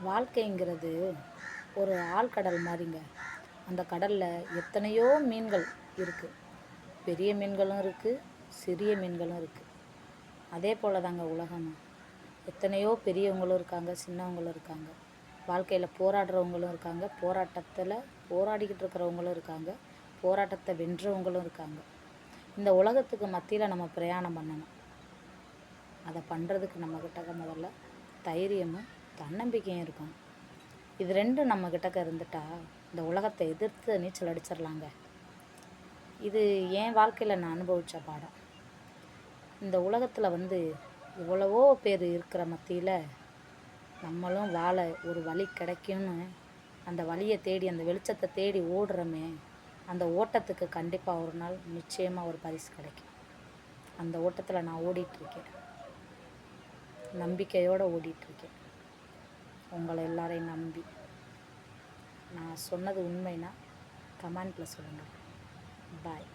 வாழ்க்கைங்கிறது ஒரு ஆழ்கடல் மாதிரிங்க. அந்த கடலில் எத்தனையோ மீன்கள் இருக்குது. பெரிய மீன்களும் இருக்குது, சிறிய மீன்களும் இருக்குது. அதே போல் தாங்க உலகமும். எத்தனையோ பெரியவங்களும் இருக்காங்க, சின்னவங்களும் இருக்காங்க. வாழ்க்கையில் போராடுறவங்களும் இருக்காங்க, போராட்டத்தில் போராடிக்கிட்டு இருக்கிறவங்களும் இருக்காங்க, போராட்டத்தை வென்றவங்களும் இருக்காங்க. இந்த உலகத்துக்கு மத்தியில் நம்ம பிரயாணம் பண்ணணும். அதை பண்ணுறதுக்கு நம்மக்கிட்ட முதல்ல தைரியமும் தன்னம்பிக்கையும் இருக்கணும். இது ரெண்டும் நம்மக்கிட்டக்க இருந்துட்டா இந்த உலகத்தை எதிர்த்து நீச்சல் அடிச்சிடலாங்க. இது என் வாழ்க்கையில் நான் அனுபவித்த பாடம். இந்த உலகத்தில் எவ்வளவோ பேர் இருக்கிற மத்தியில் நம்மளும் வாழ ஒரு வழி கிடைக்கும்னு அந்த வழியை தேடி, அந்த வெளிச்சத்தை தேடி ஓடுறோமே, அந்த ஓட்டத்துக்கு கண்டிப்பாக ஒரு நாள் நிச்சயமாக ஒரு பரிசு கிடைக்கும். அந்த ஓட்டத்தில் நான் ஓடிட்டுருக்கேன், நம்பிக்கையோடு ஓடிட்டுருக்கேன். உங்களை எல்லாரையும் நம்பி. நான் சொன்னது உண்மைனா கமெண்ட்டில் சொல்லுங்கள். பாய்.